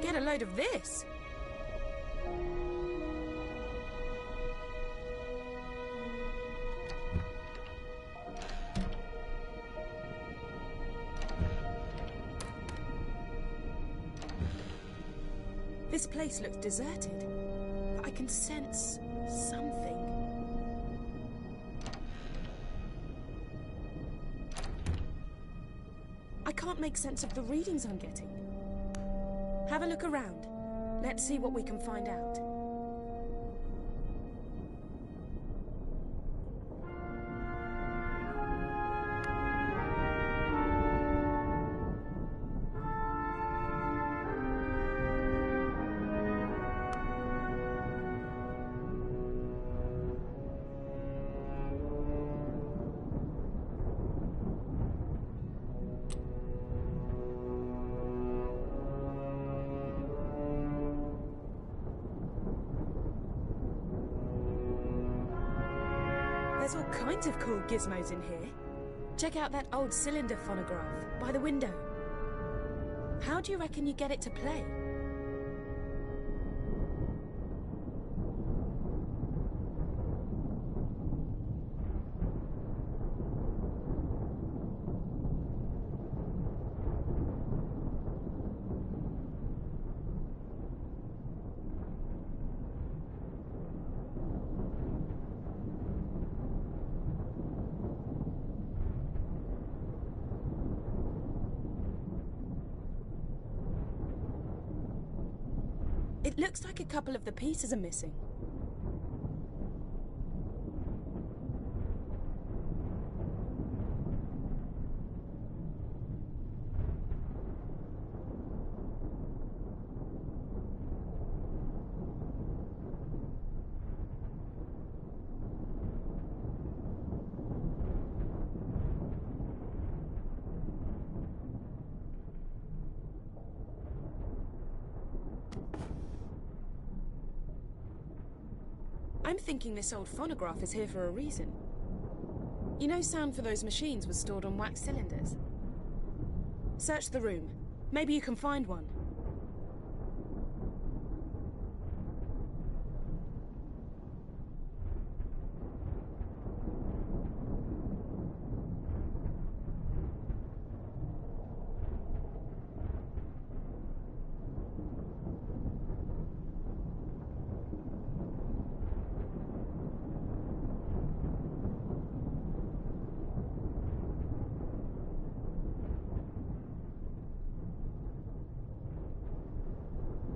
get a load of this. This place looks deserted, but I can sense something. I can't make sense of the readings I'm getting. Have a look around. Let's see what we can find out. There's all kinds of cool gizmos in here. Check out that old cylinder phonograph by the window. How do you reckon you get it to play? It looks like a couple of the pieces are missing. I'm thinking this old phonograph is here for a reason. You know, sound for those machines was stored on wax cylinders. Search the room. Maybe you can find one.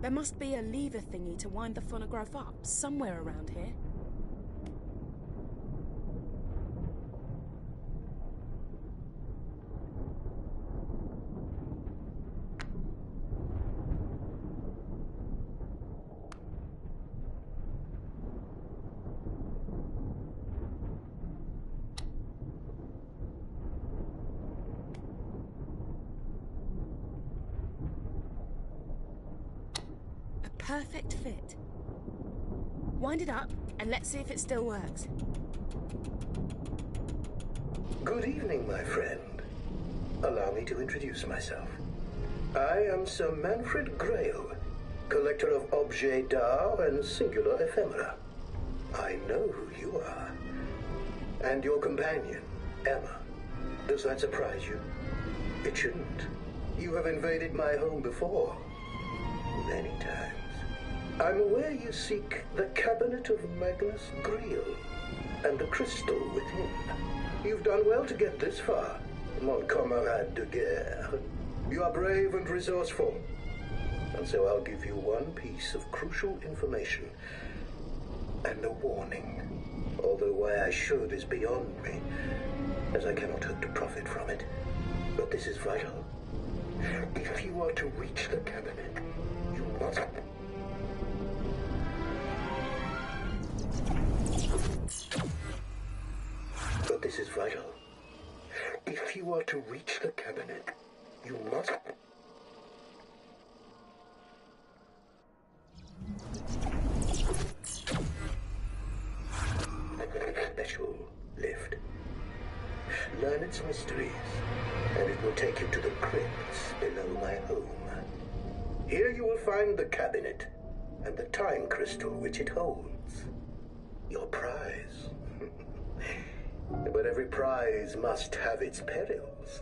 There must be a lever thingy to wind the phonograph up somewhere around here. Perfect fit. Wind it up and let's see if it still works. Good evening, my friend. Allow me to introduce myself. I am Sir Manfred Grail, collector of objets d'art and singular ephemera. I know who you are. And your companion, Emma. Does that surprise you? It shouldn't. You have invaded my home before. Many times. I'm aware you seek the cabinet of Magnus Greel and the crystal within. You've done well to get this far, mon camarade de guerre. You are brave and resourceful, and so I'll give you one piece of crucial information and a warning. Although why I should is beyond me, as I cannot hope to profit from it. But this is vital. If you are to reach the cabinet, you must... But this is vital. If you are to reach the cabinet, you must... Special lift. Learn its mysteries, and it will take you to the crypts below my home. Here you will find the cabinet and the time crystal which it holds. Your prize. But every prize must have its perils.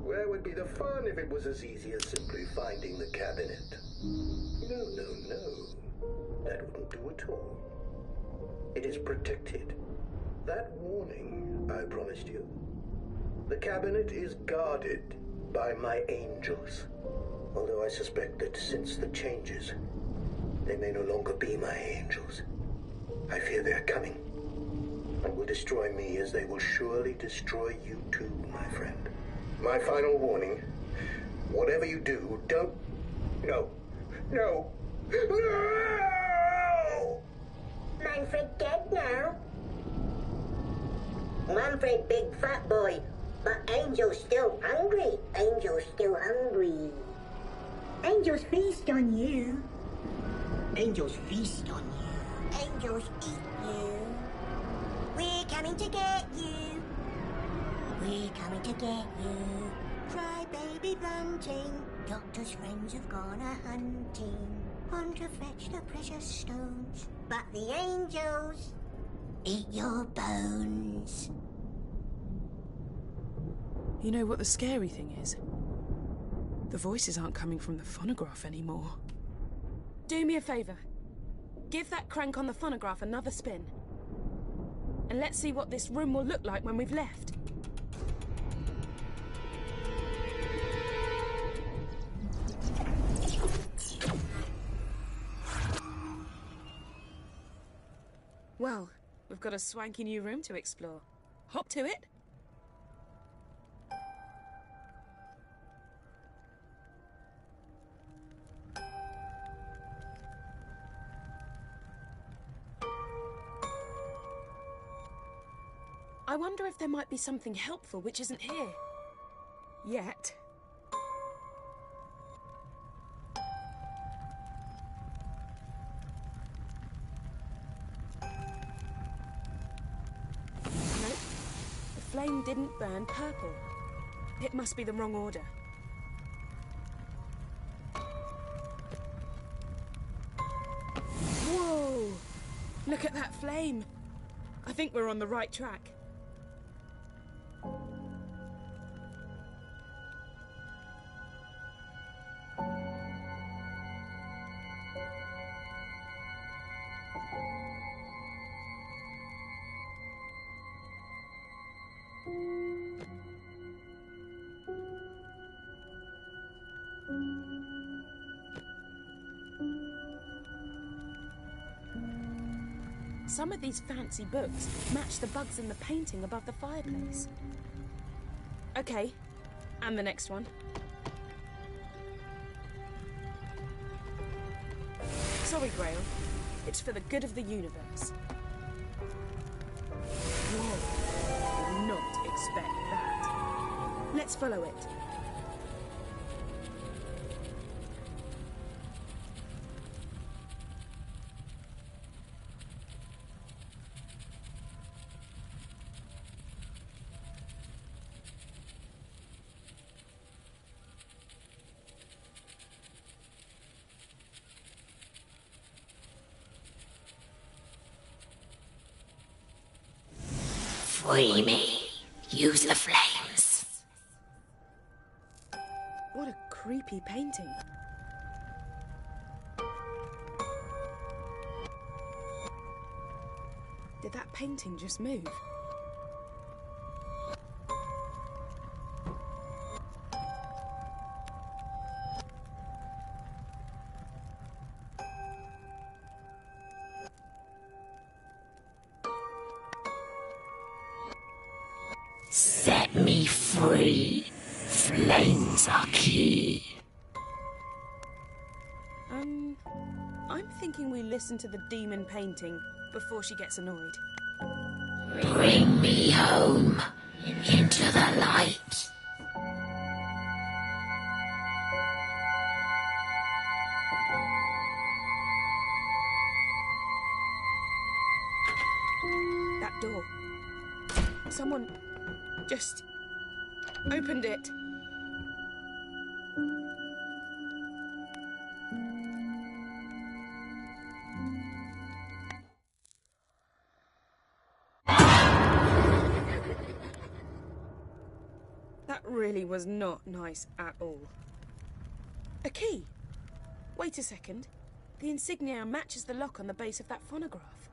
Where would be the fun if it was as easy as simply finding the cabinet? No, no, no. That wouldn't do at all. It is protected. That warning I promised you. The cabinet is guarded by my angels. Although I suspect that since the changes, they may no longer be my angels. I fear they are coming and will destroy me as they will surely destroy you too, my friend. My final warning, whatever you do, don't... No. No. No! Manfred dead now? Manfred big fat boy, but Angel's still hungry. Angel's still hungry. Angels feast on you. Angels feast on you. Angels eat you. We're coming to get you. We're coming to get you. Cry baby blunting. Doctor's friends have gone a-hunting. Want to fetch the precious stones. But the angels eat your bones. You know what the scary thing is? The voices aren't coming from the phonograph anymore. Do me a favour. Give that crank on the phonograph another spin. And let's see what this room will look like when we've left. Well, we've got a swanky new room to explore. Hop to it. I wonder if there might be something helpful which isn't here. Yet. Nope. The flame didn't burn purple. It must be the wrong order. Whoa! Look at that flame. I think we're on the right track. Some of these fancy books match the bugs in the painting above the fireplace. Okay, and the next one. Sorry, Grail. It's for the good of the universe. Whoa, did not expect that. Let's follow it. Free me. Use the flames. What a creepy painting. Did that painting just move? Set me free. Flames are key. I'm thinking we listen to the demon painting before she gets annoyed. Bring me home into the light. That door. Someone just opened it. really was not nice at all. A key? Wait a second. The insignia matches the lock on the base of that phonograph.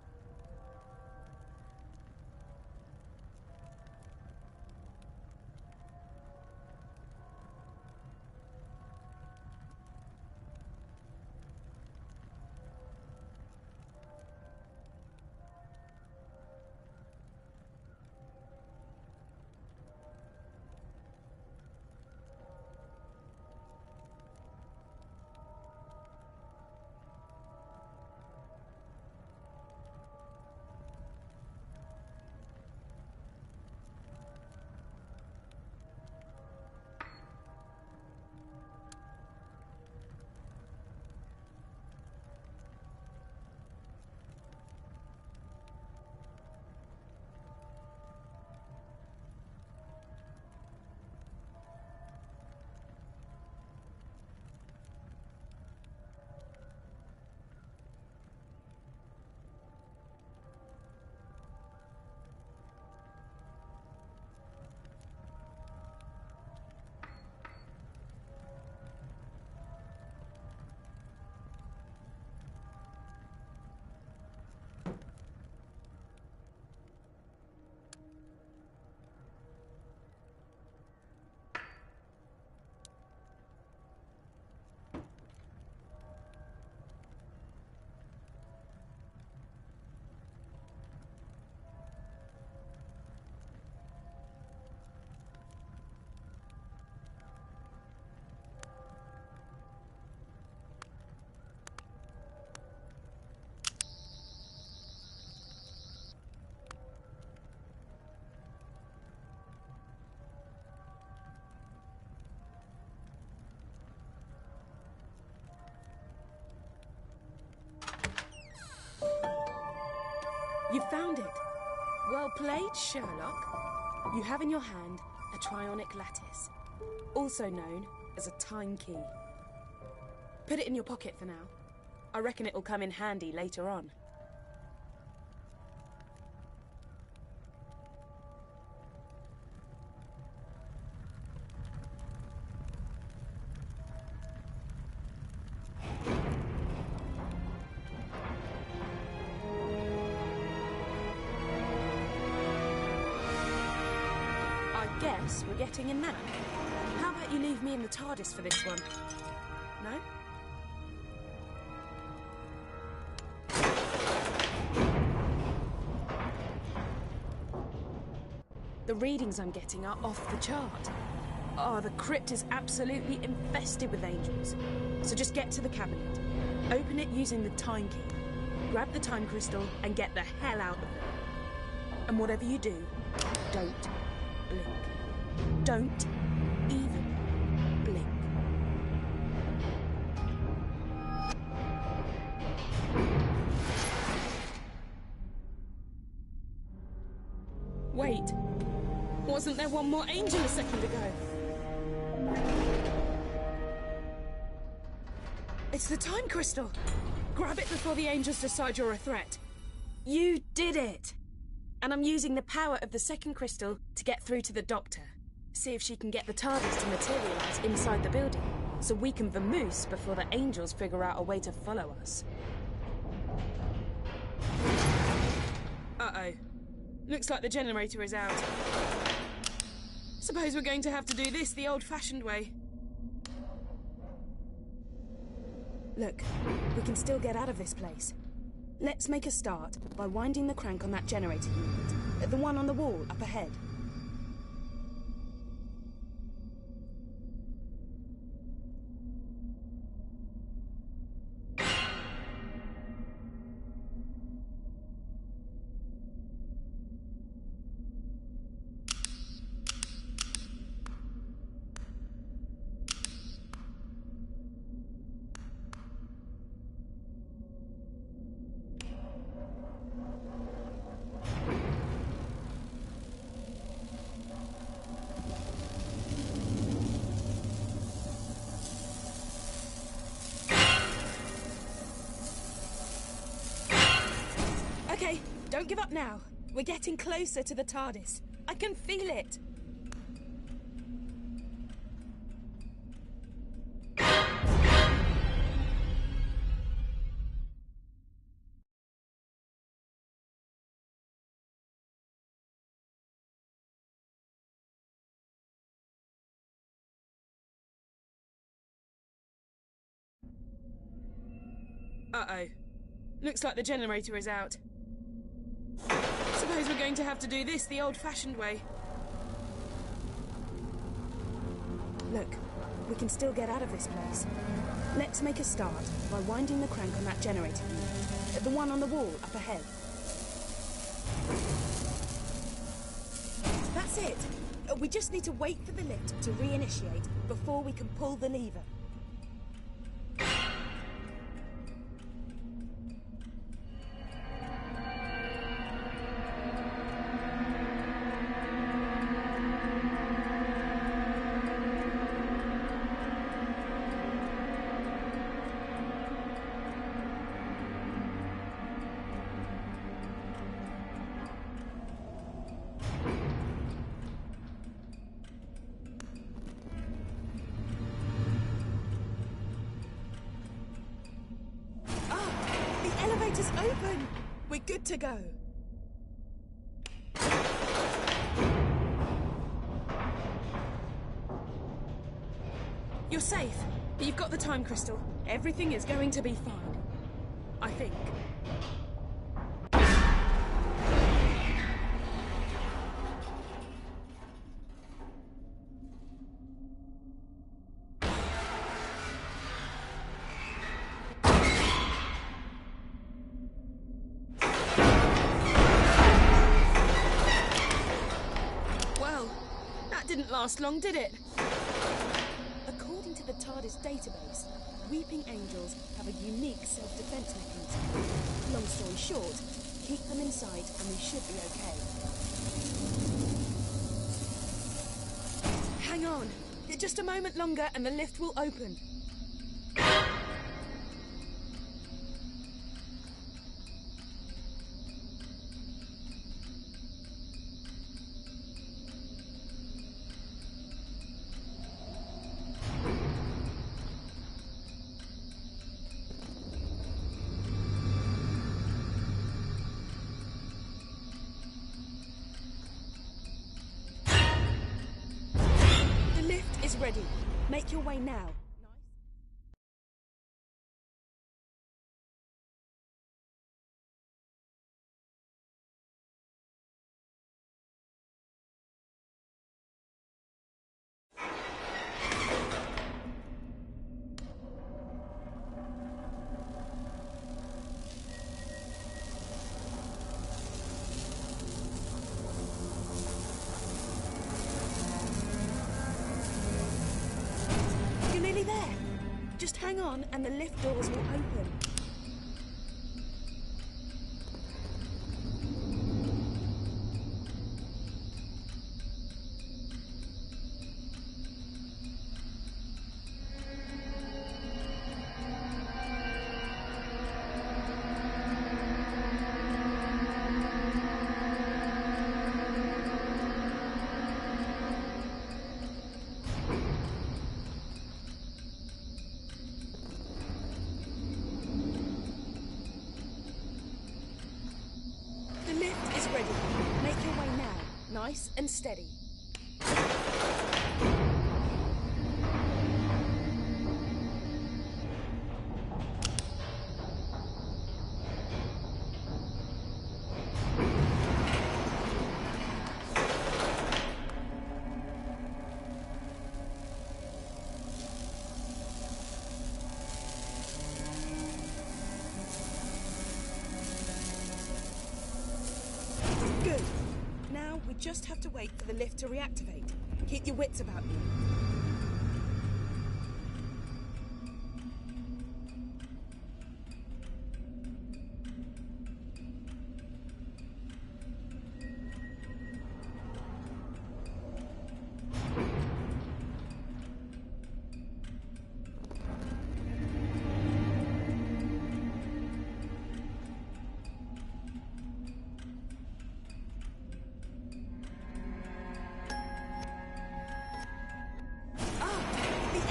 You found it. Well played, Sherlock. You have in your hand a trionic lattice, also known as a time key. Put it in your pocket for now. I reckon it will come in handy later on. Guess we're getting a nap. How about you leave me in the TARDIS for this one? No? The readings I'm getting are off the chart. Oh, the crypt is absolutely infested with angels. So just get to the cabinet, open it using the time key, grab the time crystal and get the hell out of there. And whatever you do, don't blink. Don't even blink. Wait, wasn't there one more angel a second ago? It's the time crystal. Grab it before the angels decide you're a threat. You did it! And I'm using the power of the second crystal to get through to the Doctor. See if she can get the TARDIS to materialise inside the building, so we can vamoose before the angels figure out a way to follow us. Uh-oh. Looks like the generator is out. Suppose we're going to have to do this the old-fashioned way. Look, we can still get out of this place. Let's make a start by winding the crank on that generator unit, the one on the wall up ahead. Okay, don't give up now. We're getting closer to the TARDIS. I can feel it. Uh-oh. Looks like the generator is out. Suppose we're going to have to do this the old-fashioned way. Look, we can still get out of this place. Let's make a start by winding the crank on that generator unit. The one on the wall up ahead. That's it. We just need to wait for the lift to reinitiate before we can pull the lever. Elevator's open! We're good to go. You're safe. You've got the time crystal. Everything is going to be fine. I think. Didn't last long, did it? According to the TARDIS database, weeping angels have a unique self-defense mechanism. Long story short, keep them in sight and we should be okay. Hang on. Just a moment longer and the lift will open. Ready. Make your way now. Nearly there. Just hang on and the lift doors will open. Make your way now, nice and steady. Good. Now we just have to wait for the lift to reactivate. Keep your wits about you.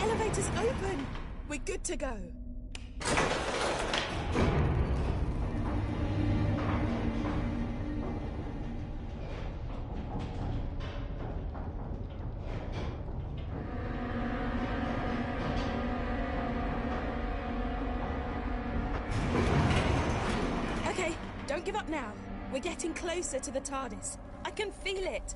Elevator's open! We're good to go. give up now. We're getting closer to the TARDIS. I can feel it.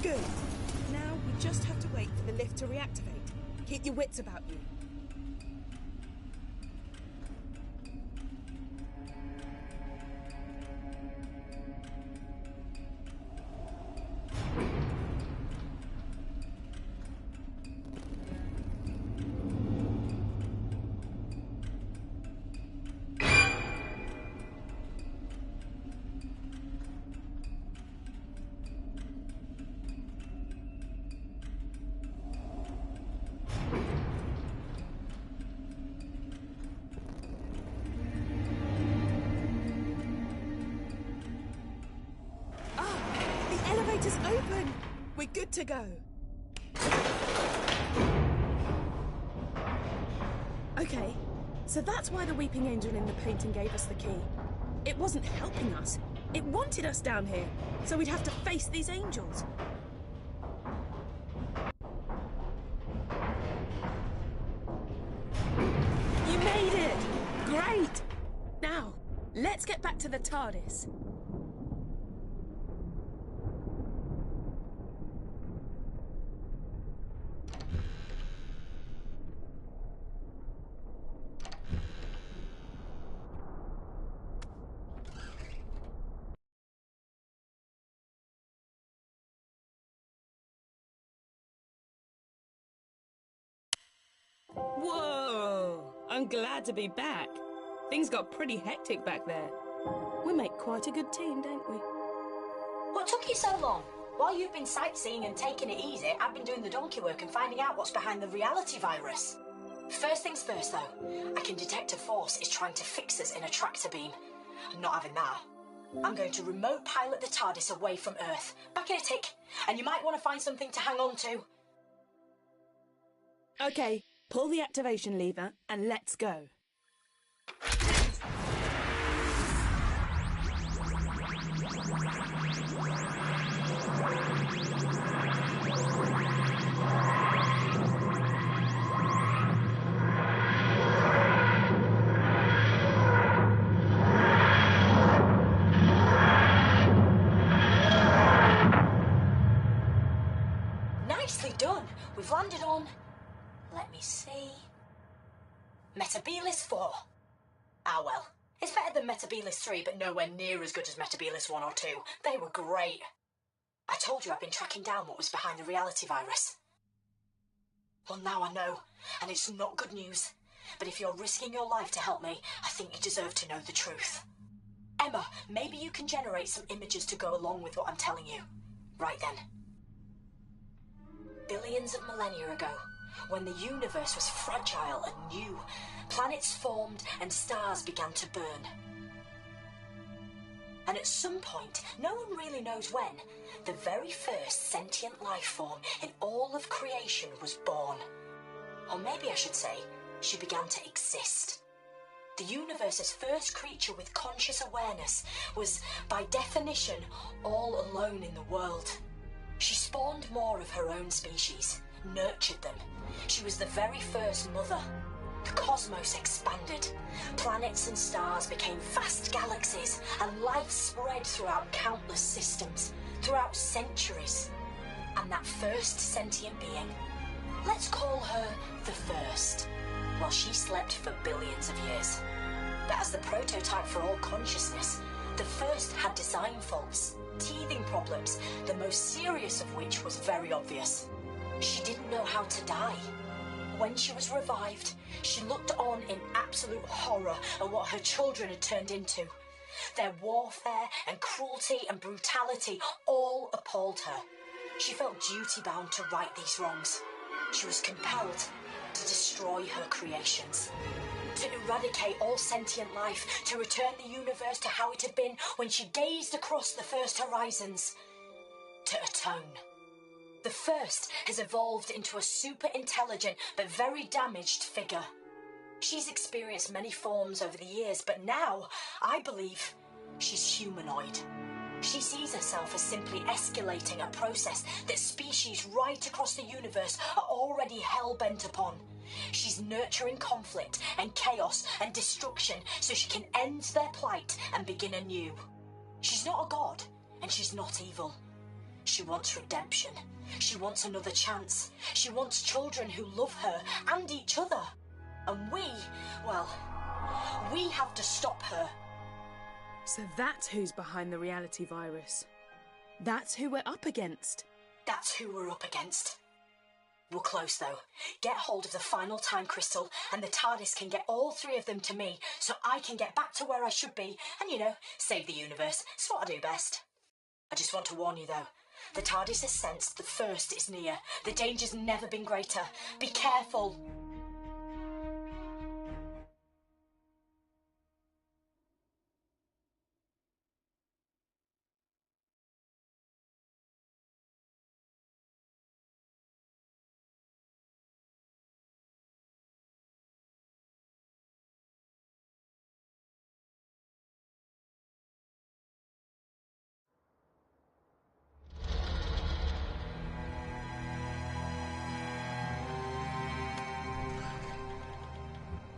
Good. Now we just have to wait for the lift to reactivate. Keep your wits about you. Elevator's open! We're good to go. Okay, so that's why the Weeping Angel in the painting gave us the key. It wasn't helping us. It wanted us down here, so we'd have to face these angels. You made it! Great! Now, let's get back to the TARDIS. Whoa! I'm glad to be back. Things got pretty hectic back there. We make quite a good team, don't we? What took you so long? While you've been sightseeing and taking it easy, I've been doing the donkey work and finding out what's behind the reality virus. First things first, though. I can detect a force is trying to fix us in a tractor beam. I'm not having that. I'm going to remote pilot the TARDIS away from Earth. Back in a tick. And you might want to find something to hang on to. Okay, pull the activation lever and let's go. Nicely done. We've landed on... Let me see... Metabilis 4. Ah well, it's better than Metabilis 3, but nowhere near as good as Metabilis 1 or 2. They were great. I told you I've been tracking down what was behind the reality virus. Well, now I know, and it's not good news. But if you're risking your life to help me, I think you deserve to know the truth. Emma, maybe you can generate some images to go along with what I'm telling you. Right then. Billions of millennia ago, when the universe was fragile and new, planets formed and stars began to burn. And at some point, no one really knows when, the very first sentient life form in all of creation was born. Or maybe I should say, she began to exist. The universe's first creature with conscious awareness was, by definition, all alone in the world. She spawned more of her own species, nurtured them. She was the very first mother. The cosmos expanded. Planets and stars became vast galaxies, and life spread throughout countless systems, throughout centuries. And that first sentient being, let's call her the First, while she slept for billions of years. But as the prototype for all consciousness, the First had design faults, teething problems, the most serious of which was very obvious. She didn't know how to die. When she was revived, she looked on in absolute horror at what her children had turned into. Their warfare and cruelty and brutality all appalled her. She felt duty-bound to right these wrongs. She was compelled to destroy her creations, to eradicate all sentient life, to return the universe to how it had been when she gazed across the first horizons, to atone. The First has evolved into a super intelligent but very damaged figure. She's experienced many forms over the years, but now, I believe, she's humanoid. She sees herself as simply escalating a process that species right across the universe are already hell-bent upon. She's nurturing conflict and chaos and destruction so she can end their plight and begin anew. She's not a god, and she's not evil. She wants redemption. She wants another chance. She wants children who love her and each other. And we have to stop her. So that's who's behind the reality virus. That's who we're up against. That's who we're up against. We're close, though. Get hold of the final time crystal, and the TARDIS can get all three of them to me, so I can get back to where I should be, and, save the universe. It's what I do best. I just want to warn you, though. The TARDIS has sensed the first is near. The danger's never been greater. Be careful.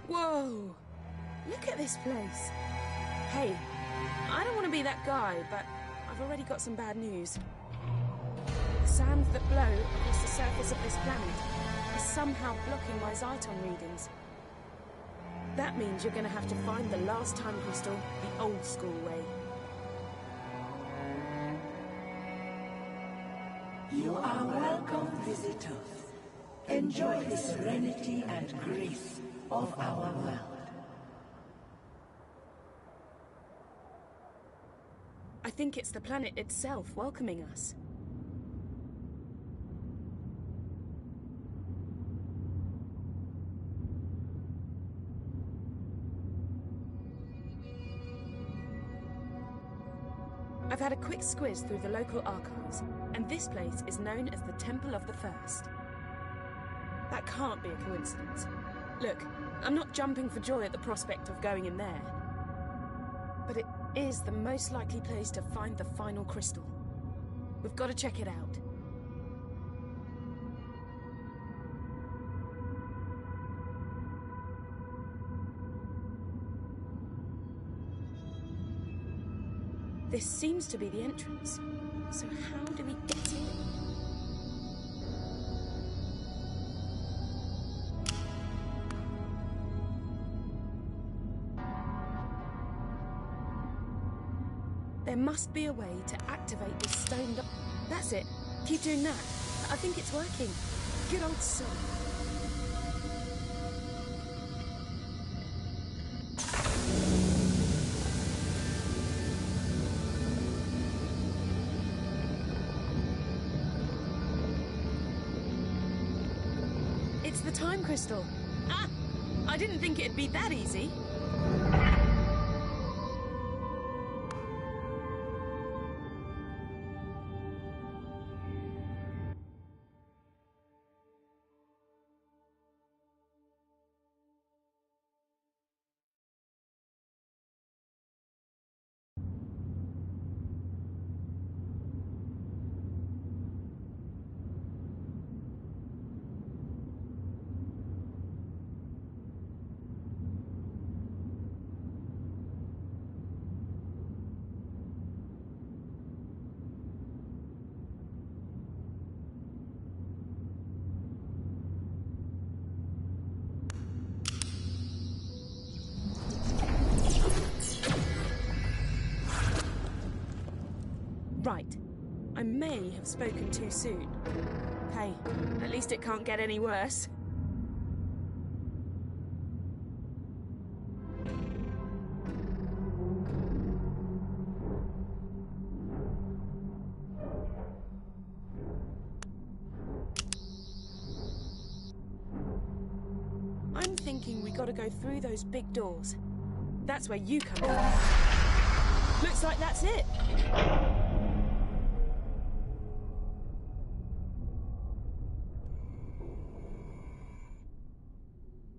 Whoa! Look at this place. Hey, I don't want to be that guy, but I've already got some bad news. The sands that blow across the surface of this planet is somehow blocking my Zyton readings. That means you're going to have to find the last time crystal the old school way. You are welcome, visitors. Enjoy the serenity and grace of our world. I think it's the planet itself welcoming us. I've had a quick squiz through the local archives, and this place is known as the Temple of the First. That can't be a coincidence. Look, I'm not jumping for joy at the prospect of going in there. But it is the most likely place to find the final crystal. We've got to check it out. This seems to be the entrance. So how do we get in? There must be a way to activate this stone. That's it. Keep doing that. I think it's working. Good old soul. It's the time crystal. Ah! I didn't think it'd be that easy. Right. I may have spoken too soon. Hey, at least it can't get any worse. I'm thinking we gotta go through those big doors. That's where you come in. Looks like that's it.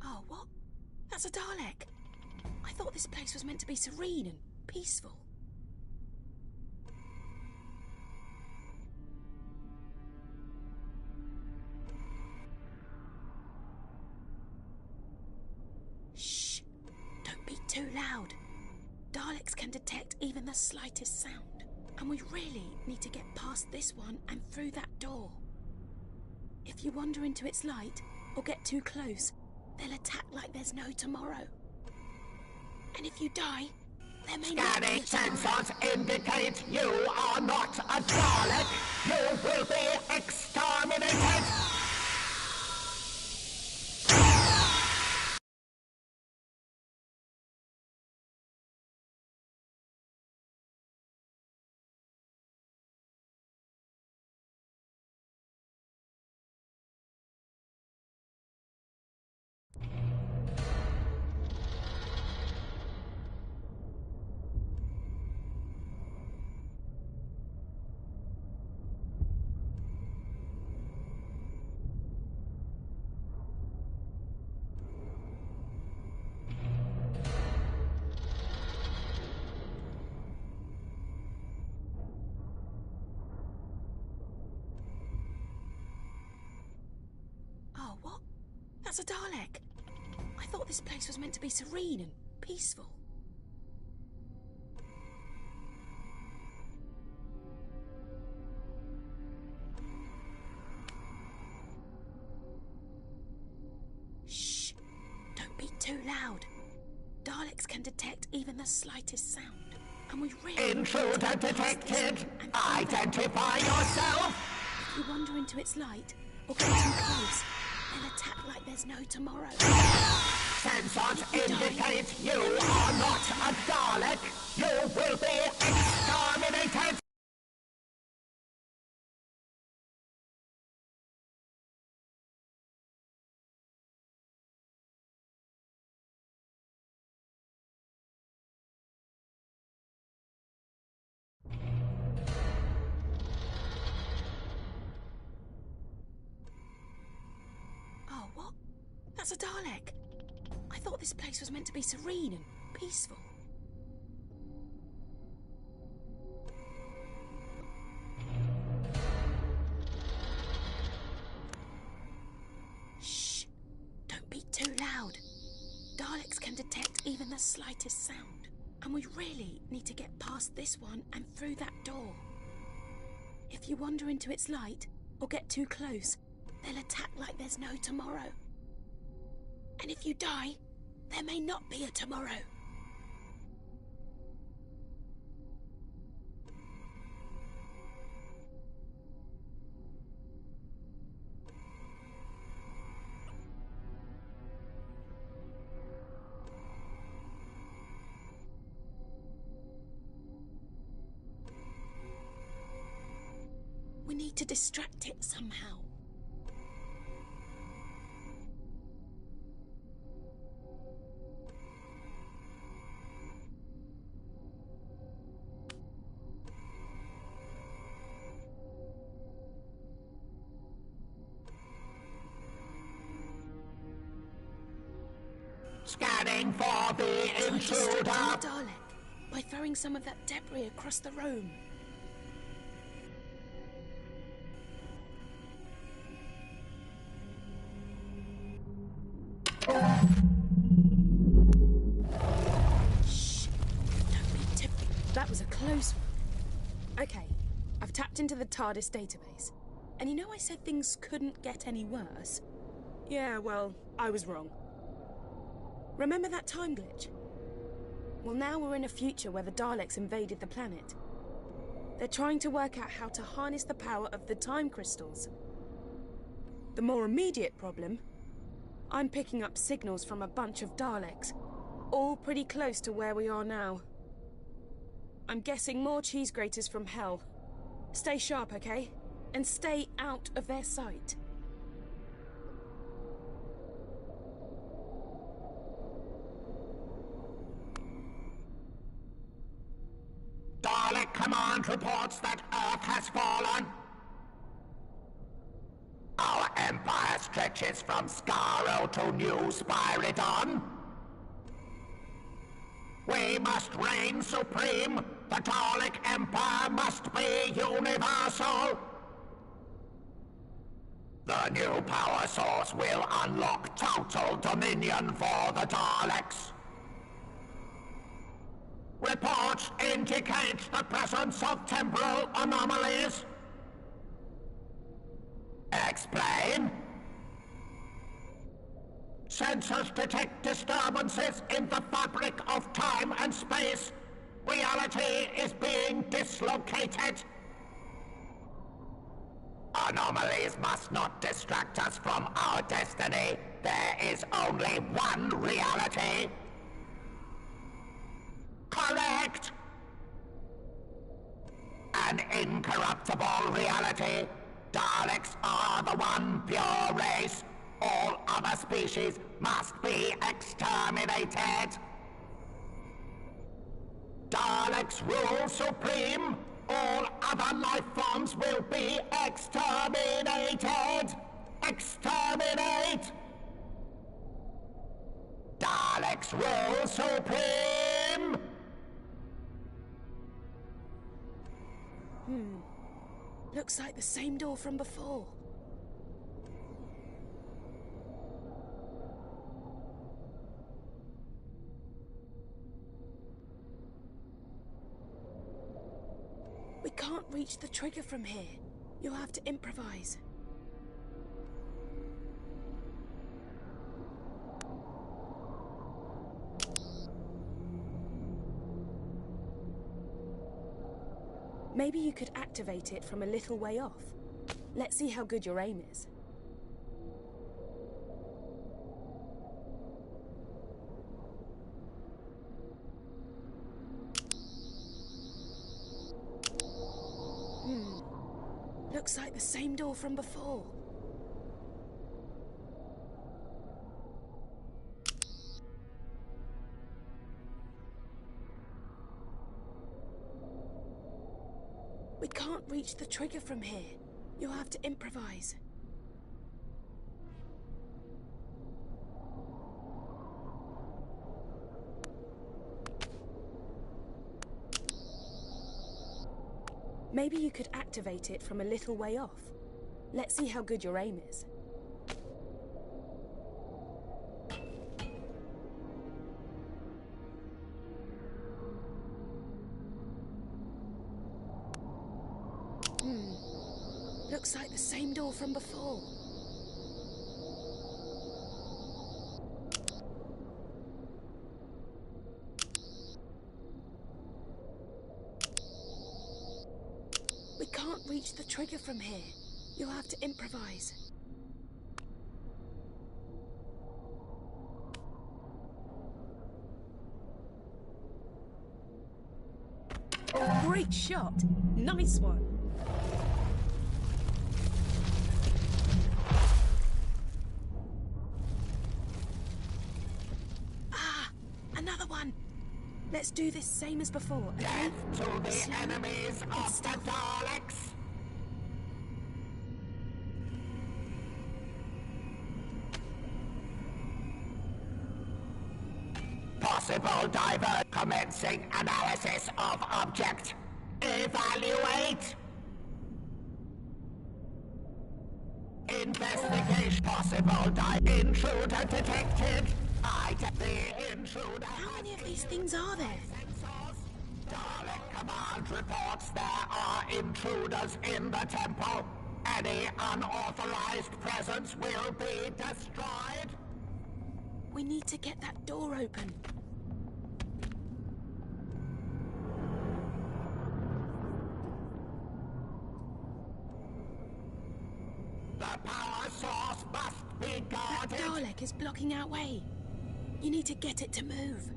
Oh, what? That's a Dalek. I thought this place was meant to be serene and peaceful. too loud. Daleks can detect even the slightest sound. And we really need to get past this one and through that door. If you wander into its light or get too close, they'll attack like there's no tomorrow. And if you die, there may not be a tomorrow. Sensors indicate you are not a Dalek. You will be exterminated. Oh, what? That's a Dalek. I thought this place was meant to be serene and peaceful. Shh! Don't be too loud. Daleks can detect even the slightest sound. And we really... Intruder detected! Identify yourself! If you wander into its light or get too close, they'll attack like there's no tomorrow. Sensors indicate you are not a Dalek. You will be exterminated. Oh, what? That's a Dalek. I thought this place was meant to be serene and peaceful. Shh! Don't be too loud. Daleks can detect even the slightest sound. And we really need to get past this one and through that door. If you wander into its light or get too close, they'll attack like there's no tomorrow. And if you die, there may not be a tomorrow. We need to distract it somehow. Scanning for the intruder. Dalek by throwing some of that debris across the room. Shh! Don't be too... That was a close one. Okay, I've tapped into the TARDIS database. And you know I said things couldn't get any worse? Yeah, well, I was wrong. Remember that time glitch? Well, now we're in a future where the Daleks invaded the planet. They're trying to work out how to harness the power of the time crystals. The more immediate problem, I'm picking up signals from a bunch of Daleks, all pretty close to where we are now. I'm guessing more cheese graters from hell. Stay sharp, okay? And stay out of their sight. Dalek Command reports that Earth has fallen. Our empire stretches from Skaro to New Spyridon. We must reign supreme. The Dalek Empire must be universal. The new power source will unlock total dominion for the Daleks. Reports indicate the presence of temporal anomalies. Explain. Sensors detect disturbances in the fabric of time and space. Reality is being dislocated. Anomalies must not distract us from our destiny. There is only one reality. Correct! An incorruptible reality. Daleks are the one pure race. All other species must be exterminated. Daleks rule supreme. All other life forms will be exterminated. Exterminate! Daleks rule supreme! Looks like the same door from before. We can't reach the trigger from here. You'll have to improvise. Maybe you could activate it from a little way off. Let's see how good your aim is. Looks like the same door from before. We can't reach the trigger from here. You'll have to improvise. Maybe you could activate it from a little way off. Let's see how good your aim is. Looks like the same door from before. We can't reach the trigger from here. You'll have to improvise. Great shot! Nice one! Another one! Let's do this same as before, okay? Death to the enemies of the Daleks! Possible diver commencing analysis of object. Evaluate! Investigation. Possible intruder detected. The intruder. How many of these things are there? Dalek Command reports there are intruders in the temple. Any unauthorized presence will be destroyed. We need to get that door open. The power source must be guarded. That Dalek is blocking our way. You need to get it to move.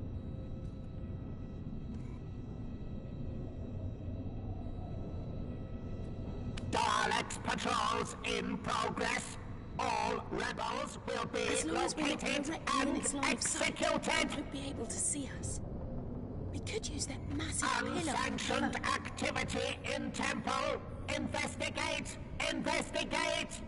Daleks patrols in progress. All rebels will be As long as we're not located directly in and its line of sight, executed. they won't be able to see us. We could use that massive pillar. Unsanctioned activity in temple. Investigate! Investigate!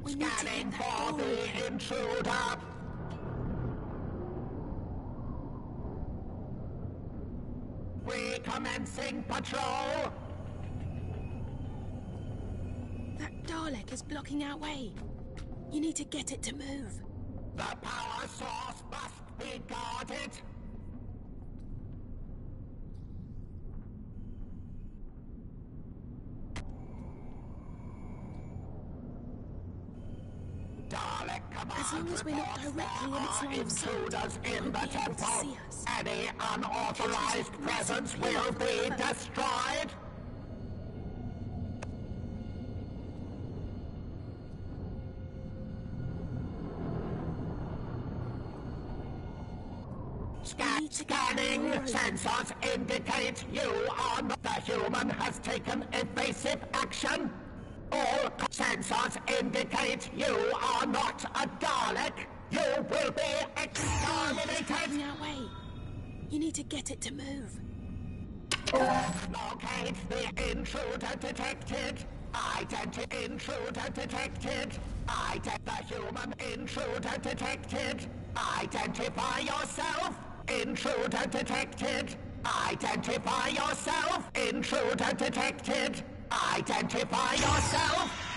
We need to Scanning get that for door the open. intruder. Recommencing patrol. That Dalek is blocking our way. You need to get it to move. The power source must be guarded. Dalek command As long as we're not directly in its line of sight, intruders it in won't the be able to temple. see us. Any unauthorized It is a presence massive will be pillar. destroyed. Scanning! Sensors indicate you are not. The human has taken evasive action. All sensors indicate you are not a Dalek. You will be exterminated. Heading our way. You need to get it to move. Locate the intruder detected. Intruder detected. The human intruder detected. Identify yourself. Intruder detected. Identify yourself. Intruder detected. Identify yourself.